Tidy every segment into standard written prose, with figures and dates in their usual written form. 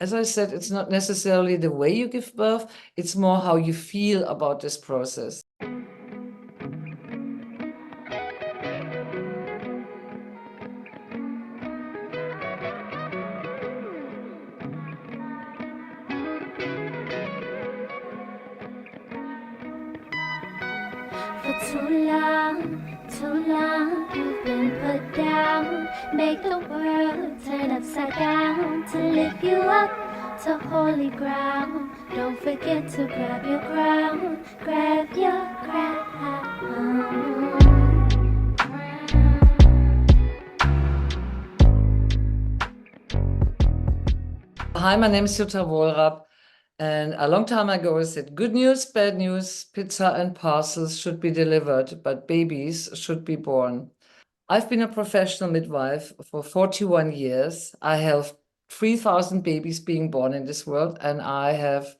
as I said, it's not necessarily the way you give birth, it's more how you feel about this process. For too long, you've been put down. Make the world turn upside down to lift you up to holy ground. Don't forget to grab your crown, grab your crown. Hi, my name is Jutta Wohlrab, and a long time ago I said, good news, bad news, pizza and parcels should be delivered, but babies should be born. I've been a professional midwife for 41 years. I have 3,000 babies being born in this world, and I have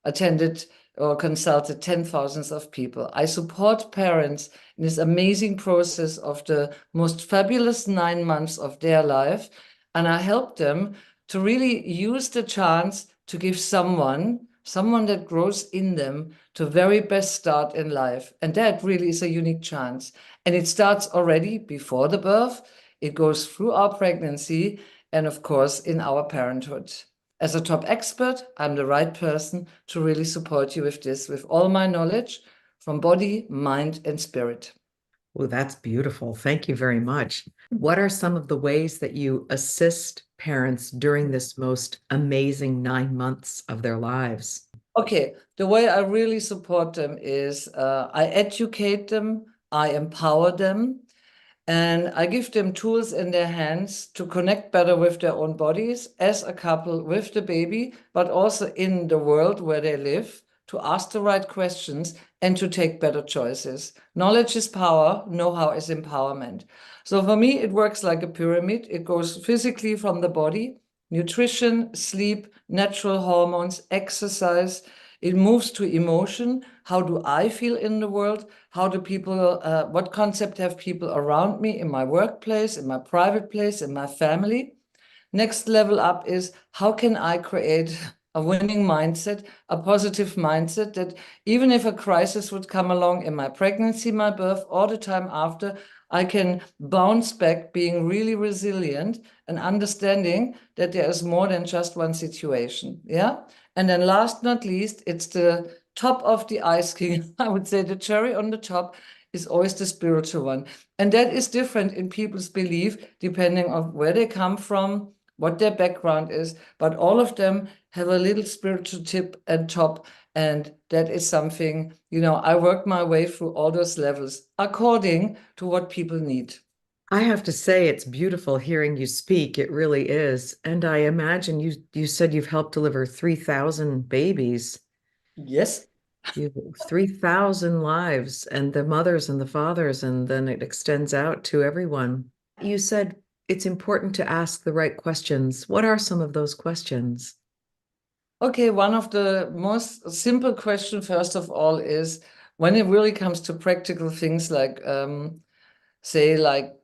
attended or consulted 10,000s of people. I support parents in this amazing process of the most fabulous 9 months of their life, and I help them to really use the chance to give someone that grows in them to very best start in life. And that really is a unique chance. And it starts already before the birth. It goes through our pregnancy and of course in our parenthood. As a top expert, I'm the right person to really support you with this, with all my knowledge from body, mind, and spirit. Oh, that's beautiful. Thank you very much. What are some of the ways that you assist parents during this most amazing 9 months of their lives? Okay, the way I really support them is I educate them, I empower them, and I give them tools in their hands to connect better with their own bodies as a couple with the baby, but also in the world where they live, to ask the right questions and to take better choices. Knowledge is power, know-how is empowerment. So for me, it works like a pyramid. It goes physically from the body, nutrition, sleep, natural hormones, exercise. It moves to emotion. How do I feel in the world? How do people, what concept have people around me in my workplace, in my private place, in my family? Next level up is how can I create a winning mindset, a positive mindset that even if a crisis would come along in my pregnancy, my birth, or the time after, I can bounce back being really resilient and understanding that there is more than just one situation. Yeah. And then last not least, it's the top of the ice cream. I would say the cherry on the top is always the spiritual one. And that is different in people's belief, depending on where they come from, what their background is, but all of them have a little spiritual tip and top. And that is something, I work my way through all those levels according to what people need. I have to say, it's beautiful hearing you speak. It really is. And I imagine you said you've helped deliver 3,000 babies. Yes. You 3,000 lives and the mothers and the fathers, and then it extends out to everyone. You said it's important to ask the right questions. What are some of those questions? Okay, one of the most simple questions, first of all, is when it really comes to practical things like, say, like,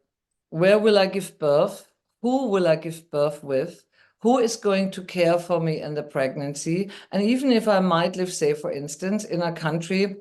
where will I give birth? Who will I give birth with? Who is going to care for me in the pregnancy? And even if I might live, say, for instance, in a country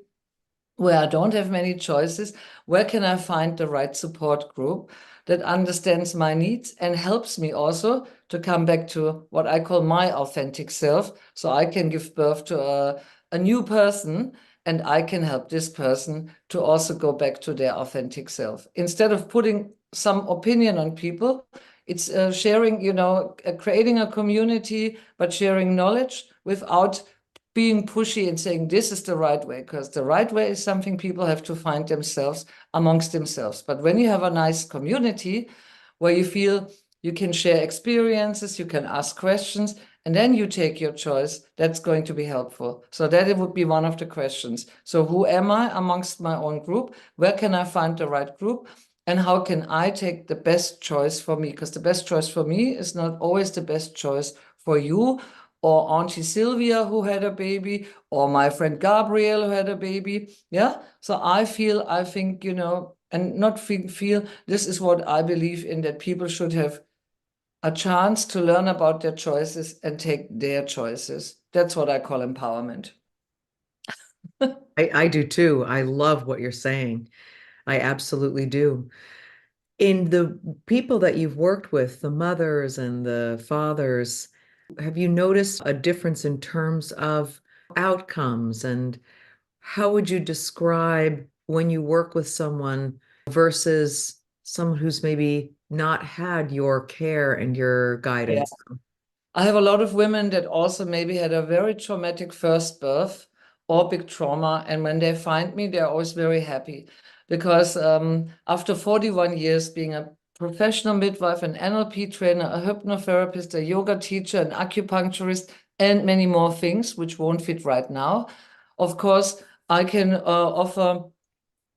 where I don't have many choices, where can I find the right support group that understands my needs and helps me also to come back to what I call my authentic self, so I can give birth to a new person and I can help this person to also go back to their authentic self. Instead of putting some opinion on people, it's sharing, creating a community, but sharing knowledge without being pushy and saying this is the right way, because the right way is something people have to find themselves amongst themselves. But when you have a nice community where you feel you can share experiences, you can ask questions, and then you take your choice, that's going to be helpful. So that it would be one of the questions. So who am I amongst my own group? Where can I find the right group? And how can I take the best choice for me? Because the best choice for me is not always the best choice for you, or Auntie Sylvia who had a baby, or my friend Gabriel who had a baby. Yeah. So I think, and not feel, this is what I believe in, that people should have a chance to learn about their choices and take their choices. That's what I call empowerment. I do too. I love what you're saying. I absolutely do. In the people that you've worked with, the mothers and the fathers, have you noticed a difference in terms of outcomes? And how would you describe when you work with someone versus someone who's maybe not had your care and your Yeah. guidance? I have a lot of women that also maybe had a very traumatic first birth or big trauma. And when they find me, they're always very happy because after 41 years being a professional midwife, an NLP trainer, a hypnotherapist, a yoga teacher, an acupuncturist, and many more things, which won't fit right now, of course, I can offer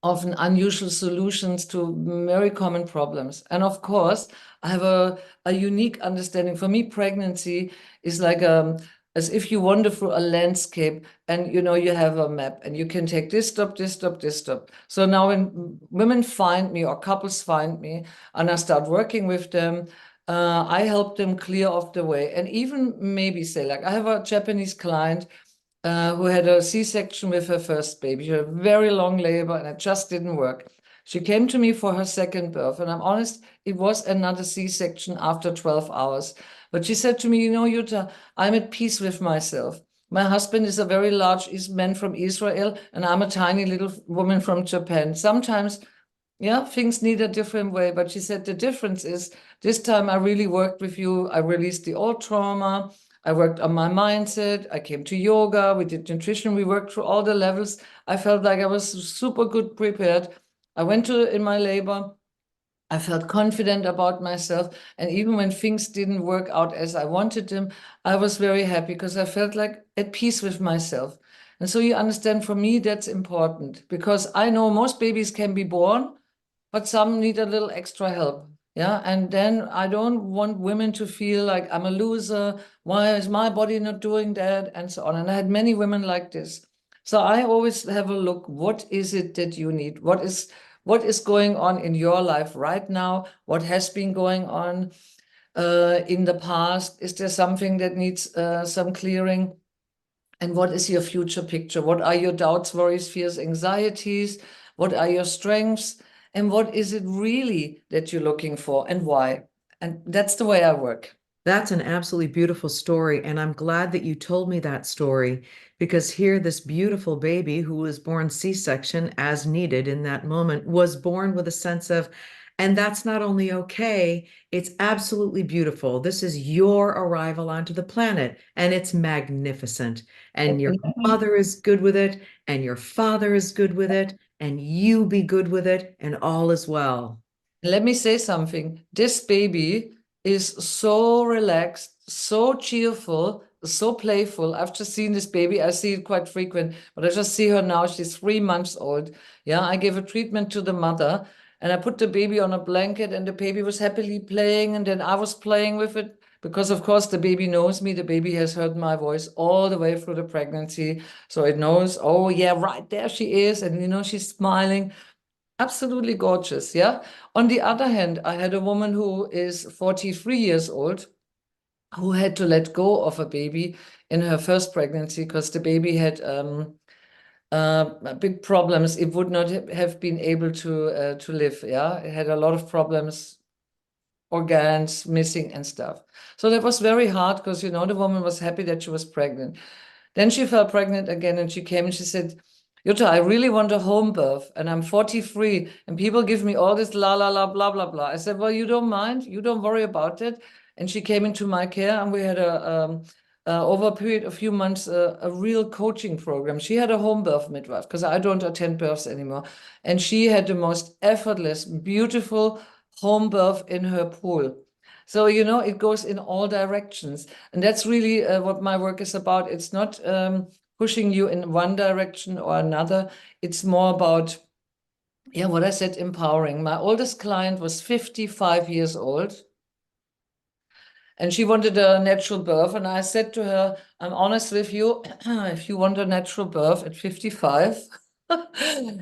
often unusual solutions to very common problems. And of course, I have a unique understanding. For me, pregnancy is like as if you wander through a landscape and you have a map and you can take this stop, this stop, this stop. So now when women find me or couples find me and I start working with them, I help them clear off the way. And even maybe say, like, I have a Japanese client who had a C-section with her first baby. She had a very long labor and it just didn't work. She came to me for her second birth, and I'm honest, it was another C-section after 12 hours. But she said to me, Jutta, I'm at peace with myself. My husband is a very large man from Israel, and I'm a tiny little woman from Japan. Sometimes, yeah, things need a different way. But she said the difference is this time I really worked with you. I released the old trauma. I worked on my mindset. I came to yoga. We did nutrition. We worked through all the levels. I felt like I was super good prepared. I went in my labor. I felt confident about myself. And even when things didn't work out as I wanted them, I was very happy because I felt like at peace with myself. And so you understand, for me, that's important because I know most babies can be born, but some need a little extra help. Yeah. And then I don't want women to feel like I'm a loser. Why is my body not doing that? And so on. And I had many women like this. So I always have a look, what is it that you need? What is going on in your life right now? What has been going on in the past? Is there something that needs some clearing? And what is your future picture? What are your doubts, worries, fears, anxieties? What are your strengths? And what is it really that you're looking for and why? And that's the way I work. That's an absolutely beautiful story. And I'm glad that you told me that story because here, this beautiful baby who was born C-section as needed in that moment was born with a sense of, and that's not only okay, it's absolutely beautiful. This is your arrival onto the planet, and it's magnificent. And your mother is good with it, and your father is good with it, and you be good with it, and all is well. Let me say something. This baby is so relaxed, so cheerful, so playful. I've just seen this baby. I see it quite frequent, but I just see her now. She's 3 months old. Yeah, I gave a treatment to the mother and I put the baby on a blanket and the baby was happily playing. And then I was playing with it because, of course, the baby knows me. The baby has heard my voice all the way through the pregnancy. So it knows, oh, yeah, right there she is. And, she's smiling. Absolutely gorgeous, yeah. On the other hand, I had a woman who is 43 years old who had to let go of a baby in her first pregnancy because the baby had big problems. It would not have been able to live, yeah. It had a lot of problems, organs missing and stuff. So that was very hard because, the woman was happy that she was pregnant. Then she fell pregnant again and she came and she said, Jutta, I really want a home birth and I'm 43 and people give me all this la la la blah blah blah. I said, well, you don't mind, you don't worry about it. And she came into my care and we had over a period of few months a real coaching program. She had a home birth midwife because I don't attend births anymore, and she had the most effortless, beautiful home birth in her pool. So, it goes in all directions. And that's really what my work is about. It's not pushing you in one direction or another. It's more about, yeah, what I said, empowering. My oldest client was 55 years old and she wanted a natural birth. And I said to her, I'm honest with you, if you want a natural birth at 55,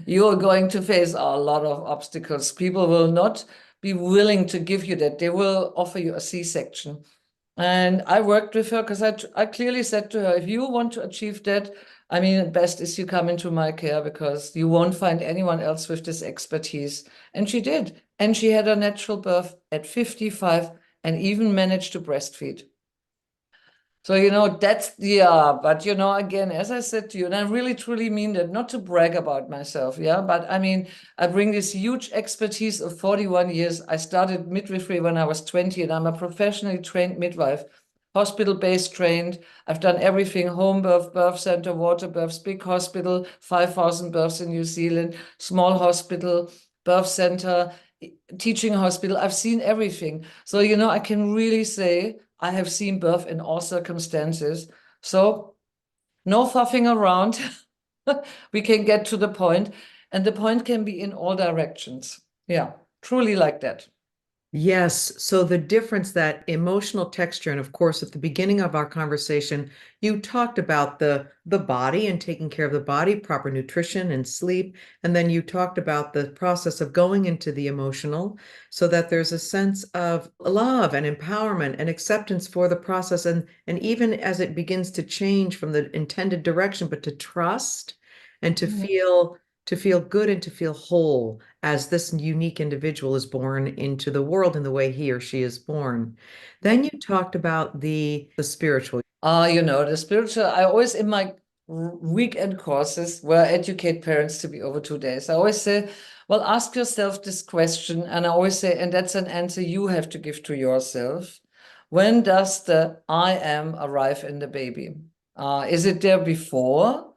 you are going to face a lot of obstacles. People will not be willing to give you that. They will offer you a C-section. And I worked with her because I clearly said to her, if you want to achieve that, I mean, best is you come into my care because you won't find anyone else with this expertise. And she did. And she had a natural birth at 55 and even managed to breastfeed. So, that's but, again, as I said to you, and I really truly mean that, not to brag about myself, but I mean, I bring this huge expertise of 41 years. I started midwifery when I was 20, and I'm a professionally trained midwife, hospital-based trained. I've done everything: home birth, birth center, water births, big hospital, 5,000 births in New Zealand, small hospital, birth center, teaching hospital. I've seen everything. So, I can really say I have seen birth in all circumstances. So no fluffing around. We can get to the point, and the point can be in all directions. Yeah, truly like that. Yes. So the difference, that emotional texture, and of course, at the beginning of our conversation, you talked about the body and taking care of the body, proper nutrition and sleep. And then you talked about the process of going into the emotional so that there's a sense of love and empowerment and acceptance for the process. And even as it begins to change from the intended direction, but to trust and to feel good and to feel whole as this unique individual is born into the world in the way he or she is born. Then you talked about the spiritual. The spiritual, I always, in my weekend courses where I educate parents to be over 2 days, I always say, well, ask yourself this question. And I always say, and that's an answer you have to give to yourself. When does the I am arrive in the baby? Is it there before?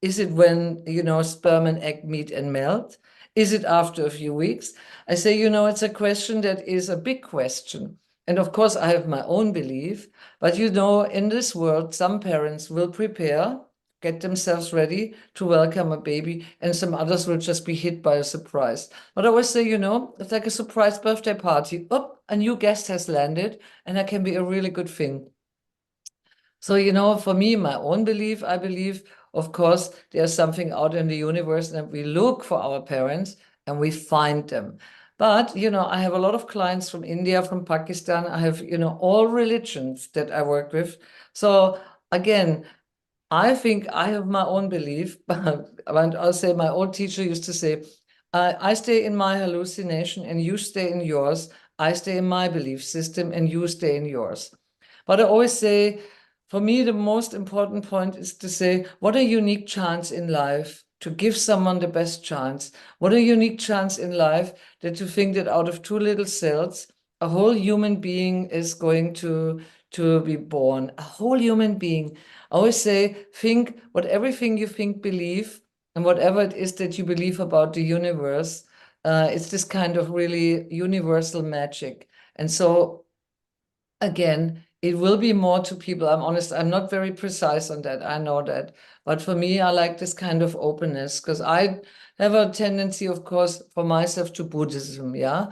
Is it when, sperm and egg meet and melt? Is it after a few weeks? I say, it's a question that is a big question. And of course, I have my own belief. But in this world, some parents will prepare, get themselves ready to welcome a baby, and some others will just be hit by a surprise. But I always say, it's like a surprise birthday party. Oh, a new guest has landed, and that can be a really good thing. So, for me, my own belief, I believe, of course, there's something out in the universe, and we look for our parents and we find them. But, I have a lot of clients from India, from Pakistan. I have, all religions that I work with. So again, I think I have my own belief, but I'll say my old teacher used to say, I stay in my hallucination and you stay in yours. I stay in my belief system and you stay in yours. But I always say, for me, the most important point is to say, what a unique chance in life to give someone the best chance. What a unique chance in life that you think that out of two little cells, a whole human being is going to be born. A whole human being. I always say, think what everything you think, believe, and whatever it is that you believe about the universe, it's this kind of really universal magic. And so, again, it will be more to people. I'm honest, I'm not very precise on that. I know that. But for me, I like this kind of openness because I have a tendency, of course, for myself to Buddhism, yeah.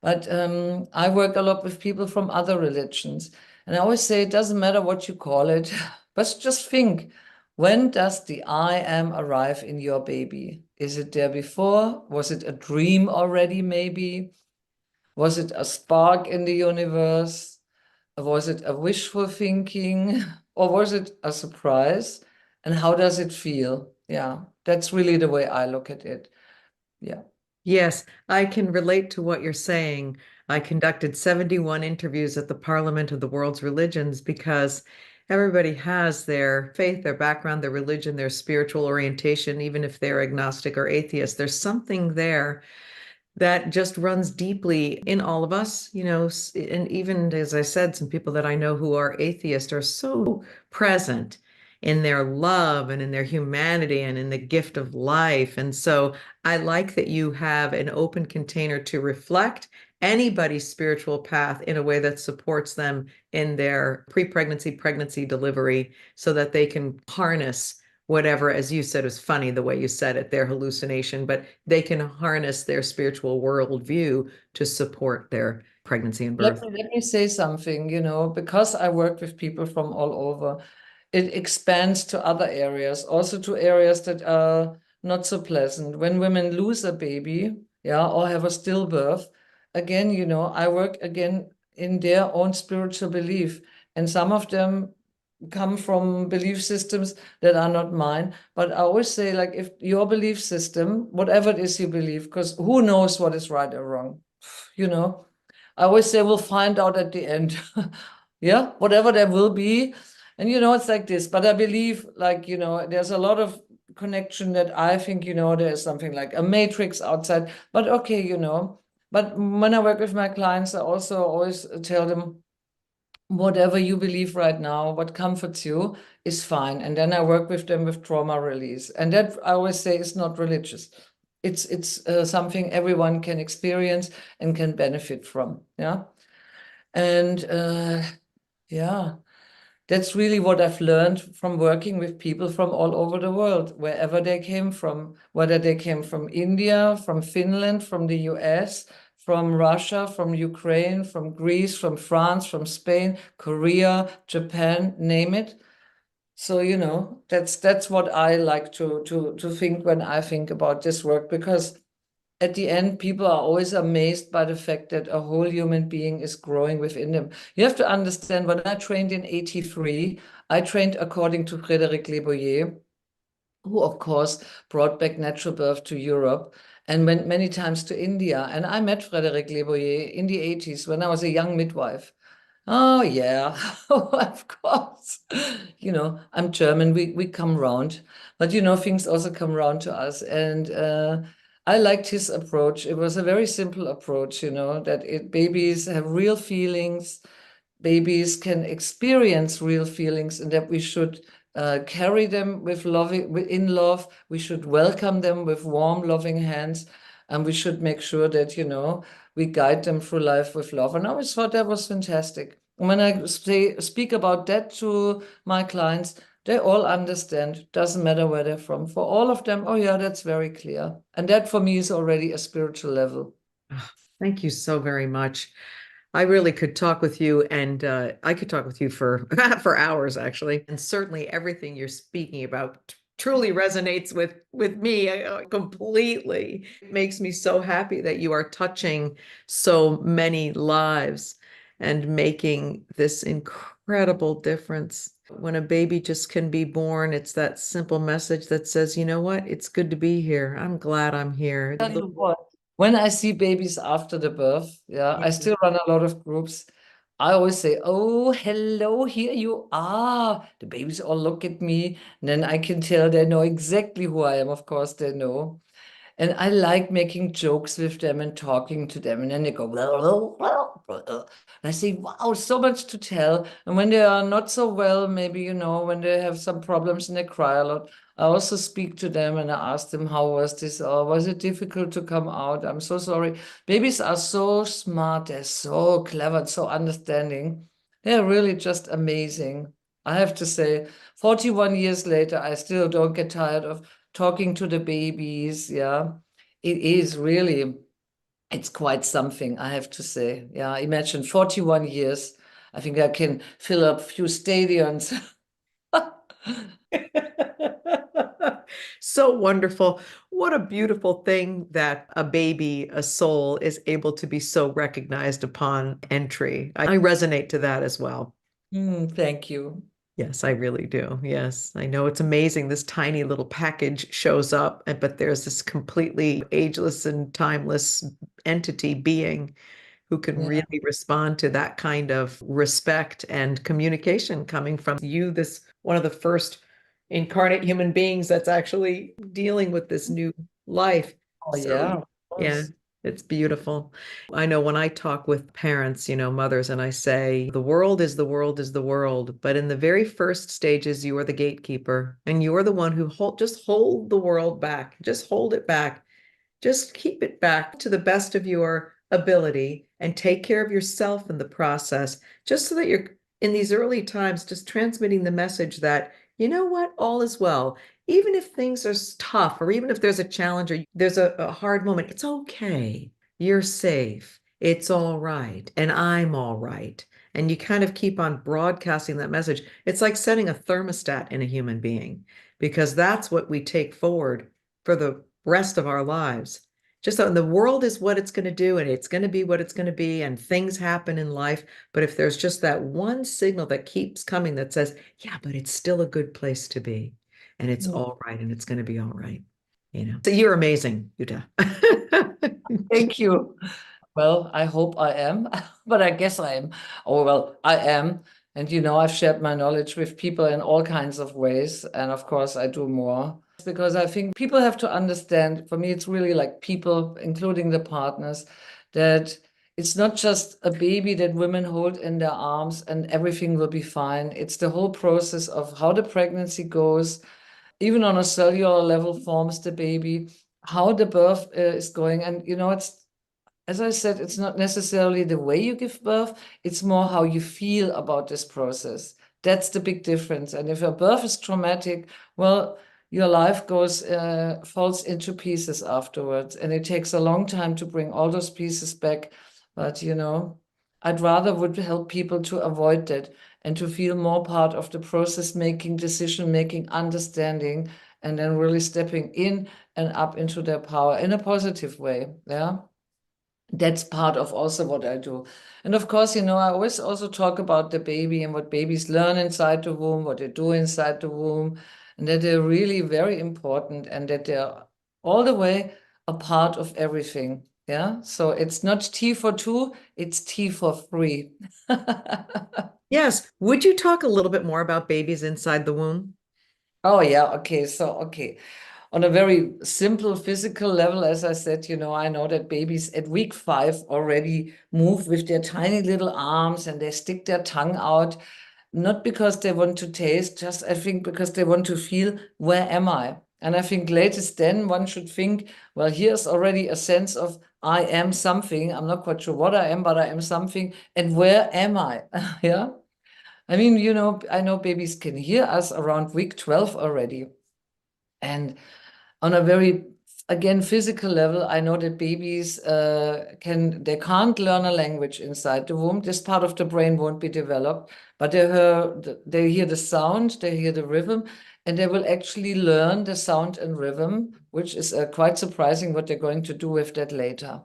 But I work a lot with people from other religions. And I always say it doesn't matter what you call it, but just think, when does the I am arrive in your baby? Is it there before? Was it a dream already, maybe? Was it a spark in the universe? Was it a wishful thinking? Or was it a surprise? And how does it feel? Yeah, that's really the way I look at it. Yeah. Yes, I can relate to what you're saying. I conducted 71 interviews at the Parliament of the World's Religions because everybody has their faith, their background, their religion, their spiritual orientation, even if they're agnostic or atheist. There's something there that just runs deeply in all of us, and even as I said, some people that I know who are atheist are so present in their love and in their humanity and in the gift of life. And so I like that you have an open container to reflect anybody's spiritual path in a way that supports them in their pre-pregnancy, pregnancy, delivery, so that they can harness whatever, as you said, is funny the way you said it, their hallucination, but they can harness their spiritual worldview to support their pregnancy and birth. Let me say something, because I work with people from all over, it expands to other areas, also to areas that are not so pleasant. When women lose a baby, yeah, or have a stillbirth, again, I work again in their own spiritual belief. And some of them come from belief systems that are not mine. But I always say, like, if your belief system, whatever it is you believe, because who knows what is right or wrong, I always say we'll find out at the end. Yeah, whatever there will be. And it's like this. But I believe, like, there's a lot of connection that I think, there is something like a matrix outside. But okay, but when I work with my clients, I also always tell them, whatever you believe right now, what comforts you is fine. And then I work with them with trauma release. And that I always say is not religious. It's something everyone can experience and can benefit from. Yeah. And yeah, that's really what I've learned from working with people from all over the world, wherever they came from, whether they came from India, from Finland, from the US, from Russia, from Ukraine, from Greece, from France, from Spain, Korea, Japan, name it. So, that's what I like to think when I think about this work, because at the end, people are always amazed by the fact that a whole human being is growing within them. You have to understand, when I trained in 83, I trained according to Frédéric Leboyer, who, of course, brought back natural birth to Europe and went many times to India. And I met Frédéric Leboyer in the 80s when I was a young midwife. Oh, yeah, of course. I'm German, we come round. But, things also come round to us. And I liked his approach. It was a very simple approach, that babies have real feelings, babies can experience real feelings, and that we should carry them with in love. We should welcome them with warm, loving hands, and we should make sure that, we guide them through life with love. And I always thought that was fantastic. And when I speak about that to my clients, they all understand. Doesn't matter where they're from. For all of them, oh yeah, that's very clear. And that for me is already a spiritual level. Thank you so very much. I really could talk with you, and I could talk with you for for hours, actually. And certainly, everything you're speaking about truly resonates with me completely. It makes me so happy that you are touching so many lives and making this incredible difference. When a baby just can be born, it's that simple message that says, you know what? It's good to be here. I'm glad I'm here. Tell you what, when I see babies after the birth, yeah, I still run a lot of groups. I always say, oh, hello, here you are. The babies all look at me, and then I can tell they know exactly who I am. Of course, they know. And I like making jokes with them and talking to them. And then they go, and I say, wow, so much to tell. And when they are not so well, maybe, when they have some problems and they cry a lot, I also speak to them and I ask them, how was this? Or was it difficult to come out? I'm so sorry. Babies are so smart. They're so clever and so understanding. They're really just amazing. I have to say, 41 years later, I still don't get tired of talking to the babies. Yeah, it is really, it's quite something, I have to say. Yeah, imagine 41 years. I think I can fill up a few stadiums. So wonderful. What a beautiful thing that a baby, a soul, is able to be so recognized upon entry. I resonate to that as well. Thank you. Yes, I really do. Yes, I know it's amazing. This tiny little package shows up, but there's this completely ageless and timeless entity being who can Yeah. really respond to that kind of respect and communication coming from you, this one of the first incarnate human beings that's actually dealing with this new life. Oh, So, yeah, of yeah, course. it's beautiful. I know when I talk with parents, mothers, and I say, the world is the world is the world. But in the very first stages, you are the gatekeeper and you are the one who just hold the world back, just hold it back. Just keep it back to the best of your ability and take care of yourself in the process, just so that you're in these early times, just transmitting the message that, you know what, all is well. Even if things are tough, or even if there's a challenge or there's a hard moment, it's okay. You're safe. It's all right. And I'm all right. And you kind of keep on broadcasting that message. It's like setting a thermostat in a human being, because that's what we take forward for the rest of our lives. Just so the world is what it's going to do, and it's going to be what it's going to be, and things happen in life. But if there's just that one signal that keeps coming that says, yeah, but it's still a good place to be, and it's all right, and it's going to be all right, you know. So you're amazing, Jutta. Thank you. Well, I hope I am, but I guess I am. Oh, well, I am. And I've shared my knowledge with people in all kinds of ways. And of course, I do more because I think people have to understand, for me, it's really like people, including the partners, that it's not just a baby that women hold in their arms and everything will be fine. It's the whole process of how the pregnancy goes, even on a cellular level, forms the baby, how the birth is going. And, it's, as I said, it's not necessarily the way you give birth, it's more how you feel about this process. That's the big difference. And if a birth is traumatic, well, your life falls into pieces afterwards. And it takes a long time to bring all those pieces back. But, I'd rather would help people to avoid that and to feel more part of the process making, decision making, understanding, and then really stepping in and up into their power in a positive way. Yeah. That's part of also what I do. And of course, I always also talk about the baby and what babies learn inside the womb, what they do inside the womb, and that they're really very important and that they're all the way a part of everything. Yeah. So it's not T for two, it's T for three. Yes. Would you talk a little bit more about babies inside the womb? Oh, yeah. Okay. Okay. On a very simple physical level, as I said, I know that babies at week 5 already move with their tiny little arms and they stick their tongue out, not because they want to taste, just I think because they want to feel, where am I? And I think latest then one should think, well, here's already a sense of I am something. I'm not quite sure what I am, but I am something. And where am I? Yeah. I mean, I know babies can hear us around week 12 already. And on a very, again, physical level, I know that babies they can't learn a language inside the womb. This part of the brain won't be developed, but they hear the sound, they hear the rhythm, and they will actually learn the sound and rhythm, which is quite surprising what they're going to do with that later.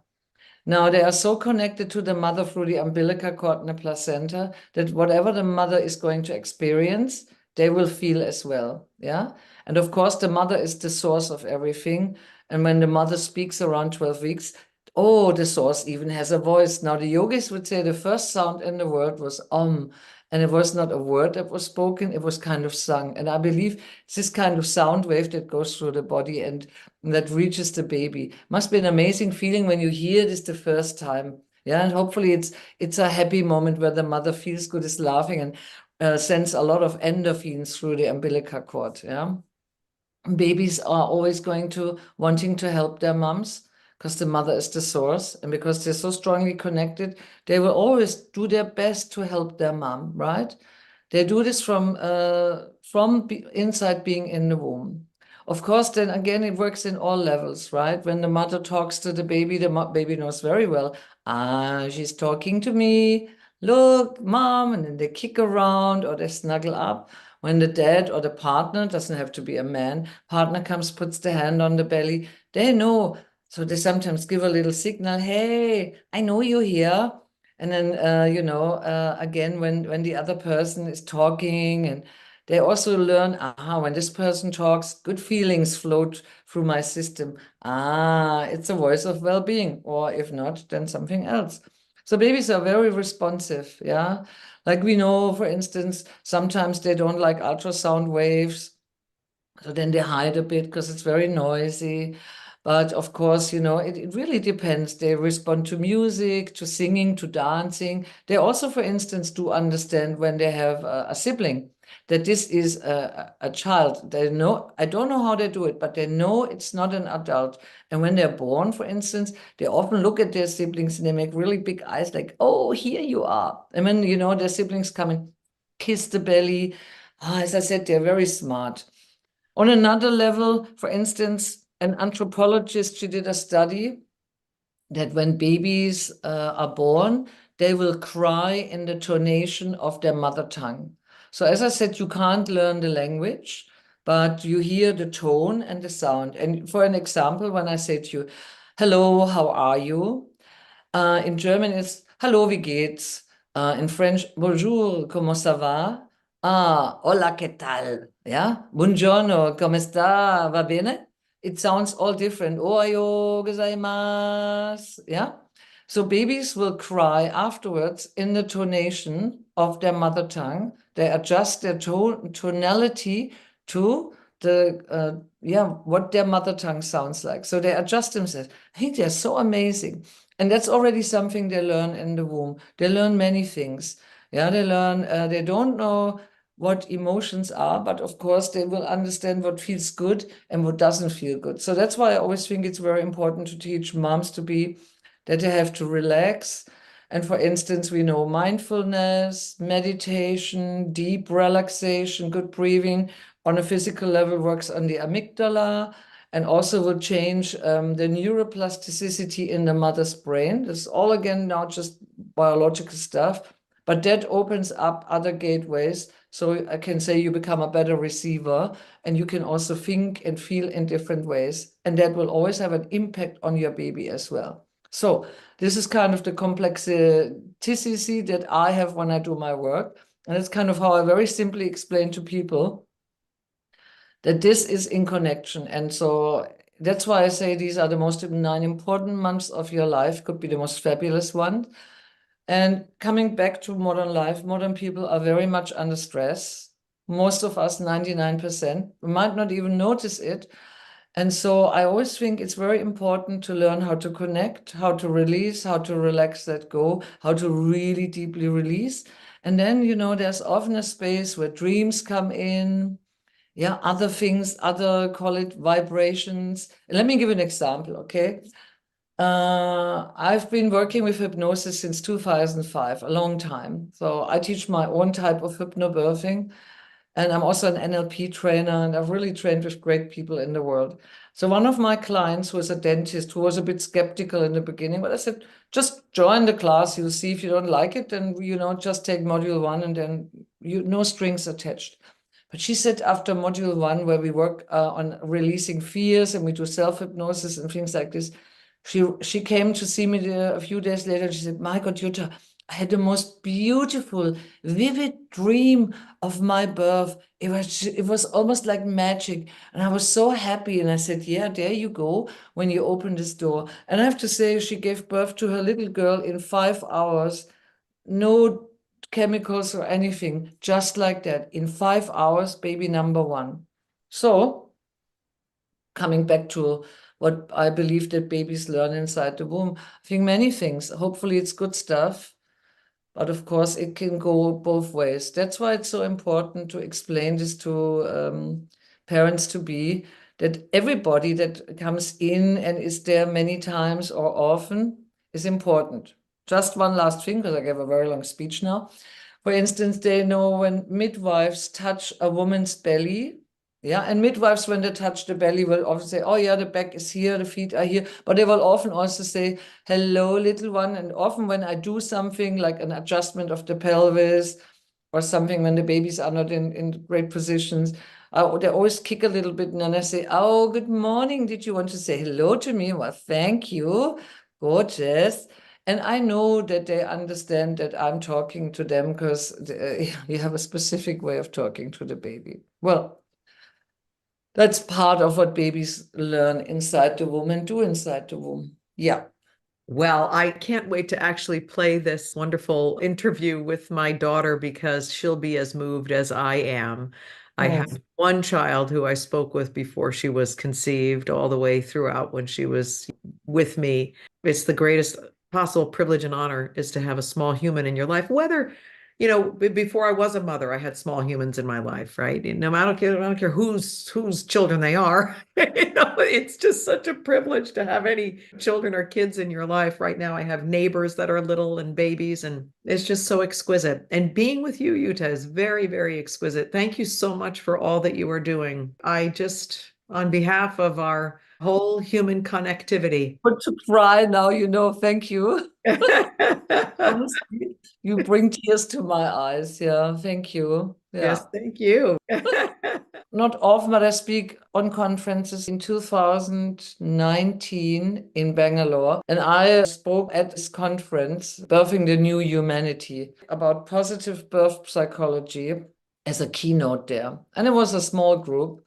Now, they are so connected to the mother through the umbilical cord and the placenta that whatever the mother is going to experience, they will feel as well. Yeah. And of course, the mother is the source of everything. And when the mother speaks around 12 weeks, oh, the source even has a voice. Now, the yogis would say the first sound in the world was Om. And it was not a word that was spoken, it was kind of sung. And I believe it's this kind of sound wave that goes through the body and that reaches the baby. Must be an amazing feeling when you hear this the first time. Yeah, and hopefully it's a happy moment where the mother feels good, is laughing, and sends a lot of endorphins through the umbilical cord. Yeah, babies are always wanting to help their moms because the mother is the source, and because they're so strongly connected, they will always do their best to help their mom. Right? They do this from inside being in the womb. Of course, then again, it works in all levels, right? When the mother talks to the baby knows very well, she's talking to me. Look, mom, and then they kick around or they snuggle up. When the dad or the partner, doesn't have to be a man, partner comes, puts the hand on the belly, they know. So they sometimes give a little signal, hey, I know you're here. And then, again, when the other person is talking, and they also learn, when this person talks, good feelings float through my system. It's a voice of well-being, or if not, then something else. So babies are very responsive, yeah. Like we know, for instance, sometimes they don't like ultrasound waves. So then they hide a bit because it's very noisy. But of course, it really depends. They respond to music, to singing, to dancing. They also, for instance, do understand when they have a sibling, that this is a child. They know, I don't know how they do it, but they know it's not an adult. And when they're born, for instance, they often look at their siblings and they make really big eyes like, oh, here you are. And when, their siblings come and kiss the belly, as I said, they're very smart. On another level, for instance, an anthropologist, she did a study that when babies are born, they will cry in the tonation of their mother tongue. So as I said, you can't learn the language, but you hear the tone and the sound. And for an example, when I say to you, hello, how are you? In German it's hallo, wie geht's? In French, bonjour, comment ça va? Hola, ¿qué tal? Yeah, buongiorno, come sta? Va bene? It sounds all different. Ohayo gozaimasu. Yeah. So babies will cry afterwards in the tonation of their mother tongue. They adjust their tonality to what their mother tongue sounds like. So they adjust themselves. I think they're so amazing. And that's already something they learn in the womb. They learn many things. Yeah, they learn, they don't know what emotions are, but of course they will understand what feels good and what doesn't feel good. So that's why I always think it's very important to teach moms that they have to relax. And for instance, we know mindfulness, meditation, deep relaxation, good breathing on a physical level works on the amygdala and also will change the neuroplasticity in the mother's brain. This is all again now just biological stuff, but that opens up other gateways. So I can say you become a better receiver and you can also think and feel in different ways. And that will always have an impact on your baby as well. So this is kind of the complexity that I have when I do my work. And it's kind of how I very simply explain to people that this is in connection. And so that's why I say these are the most 9 important months of your life, could be the most fabulous one. And coming back to modern life, modern people are very much under stress. Most of us, 99%, we might not even notice it. And so I always think it's very important to learn how to connect, how to release, how to relax, let go, how to really deeply release. And then, there's often a space where dreams come in, other things, call it vibrations. Let me give you an example, okay? I've been working with hypnosis since 2005, a long time. So I teach my own type of hypnobirthing, and I'm also an NLP trainer, and I've really trained with great people in the world. So one of my clients was a dentist who was a bit skeptical in the beginning, but I said, just join the class. You'll see if you don't like it, then, just take module 1 and then no strings attached. But she said after module 1, where we work on releasing fears and we do self-hypnosis and things like this, she came to see me a few days later. And she said, my God, Jutta, I had the most beautiful, vivid dream of my birth. It was almost like magic. And I was so happy. And I said, yeah, there you go, when you open this door. And I have to say, she gave birth to her little girl in 5 hours. No chemicals or anything, just like that. In 5 hours, baby number 1. So coming back to what I believe that babies learn inside the womb, I think many things. Hopefully it's good stuff, but of course it can go both ways. That's why it's so important to explain this to parents to be, that everybody that comes in and is there many times or often is important. Just one last thing, because I gave a very long speech now. For instance, they know when midwives touch a woman's belly, and midwives, when they touch the belly, will often say, oh yeah, the back is here, the feet are here, but they will often also say, hello, little one. And often when I do something like an adjustment of the pelvis or something, when the babies are not in great positions, they always kick a little bit, and then I say, oh, good morning. Did you want to say hello to me? Well, thank you. Gorgeous. And I know that they understand that I'm talking to them because you have a specific way of talking to the baby. Well, that's part of what babies learn inside the womb and do inside the womb. Yeah. Well, I can't wait to actually play this wonderful interview with my daughter because she'll be as moved as I am. I have one child who I spoke with before she was conceived, all the way throughout when she was with me. It's the greatest possible privilege and honor is to have a small human in your life, whether before I was a mother, I had small humans in my life, right? No matter, I don't care whose children they are. It's just such a privilege to have any children or kids in your life. Right now, I have neighbors that are little and babies, and it's just so exquisite. And being with you, Jutta, is very, very exquisite. Thank you so much for all that you are doing. On behalf of our whole human connectivity. But to cry now, thank you. Honestly, you bring tears to my eyes. Yeah, thank you. Yeah. Yes, thank you. not often, but I speak on conferences. In 2019 in Bangalore, and I spoke at this conference, Birthing the New Humanity, about positive birth psychology as a keynote there. And it was a small group.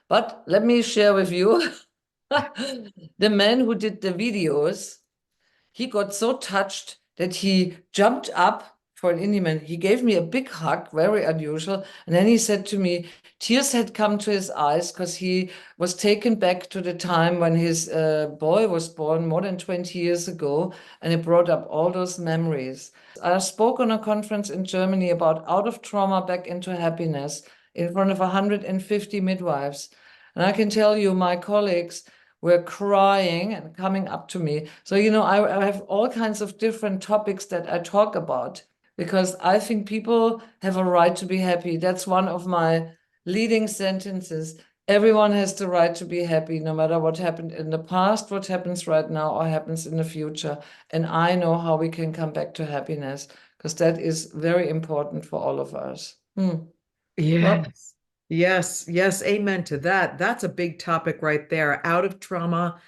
But let me share with you, the man who did the videos, he got so touched that he jumped up for an Indian man. He gave me a big hug, very unusual. And then he said to me, tears had come to his eyes because he was taken back to the time when his boy was born more than 20 years ago. And it brought up all those memories. I spoke on a conference in Germany about out of trauma back into happiness in front of 150 midwives. And I can tell you, my colleagues were crying and coming up to me. So, I have all kinds of different topics that I talk about because I think people have a right to be happy. That's one of my leading sentences. Everyone has the right to be happy, no matter what happened in the past, what happens right now, or happens in the future. And I know how we can come back to happiness because that is very important for all of us. Yes. Yes. Amen to that. That's a big topic right there. Out of trauma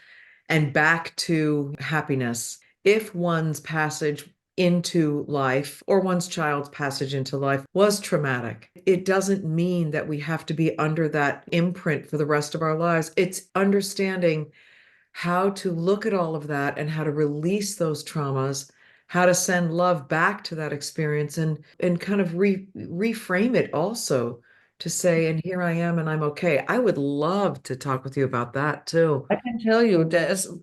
and back to happiness. If one's passage into life or one's child's passage into life was traumatic, it doesn't mean that we have to be under that imprint for the rest of our lives. It's understanding how to look at all of that and how to release those traumas, how to send love back to that experience and kind of reframe it also to say, and here I am and I'm okay. I would love to talk with you about that too. I can tell you,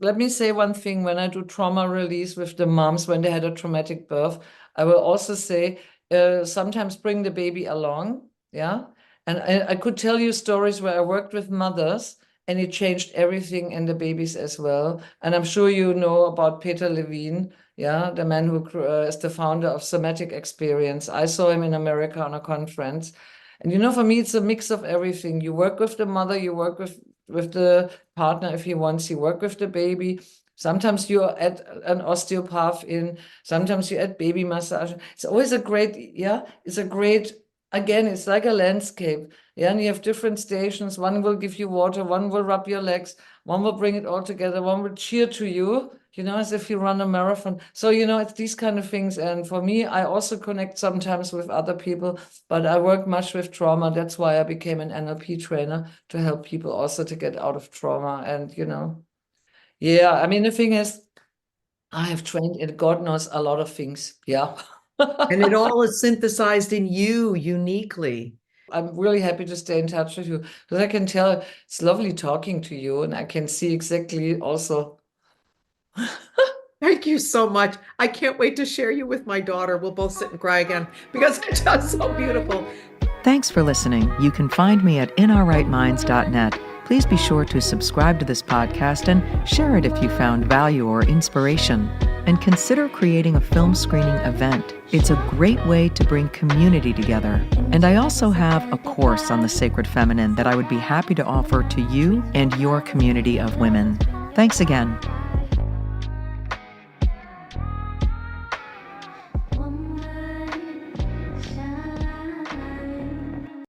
let me say one thing. When I do trauma release with the moms when they had a traumatic birth, I will also say, sometimes bring the baby along. Yeah. And I could tell you stories where I worked with mothers and it changed everything in the babies as well. And I'm sure you know about Peter Levine, yeah, the man who is the founder of Somatic Experience. I saw him in America on a conference. And for me, it's a mix of everything. You work with the mother, you work with the partner if he wants, you work with the baby. Sometimes you add an osteopath in, sometimes you add baby massage. It's always again, it's like a landscape. Yeah, and you have different stations. One will give you water, one will rub your legs, one will bring it all together, one will cheer to you, as if you run a marathon. So, it's these kind of things. And for me, I also connect sometimes with other people, but I work much with trauma. That's why I became an NLP trainer, to help people also to get out of trauma. And, the thing is, I have trained in God knows a lot of things. Yeah. And it all is synthesized in you uniquely. I'm really happy to stay in touch with you because I can tell it's lovely talking to you and I can see exactly also. Thank you so much. I can't wait to share you with my daughter. We'll both sit and cry again because it's just so beautiful. Thanks for listening. You can find me at inourrightminds.net. Please be sure to subscribe to this podcast and share it if you found value or inspiration. And consider creating a film screening event. It's a great way to bring community together. And I also have a course on the sacred feminine that I would be happy to offer to you and your community of women. Thanks again.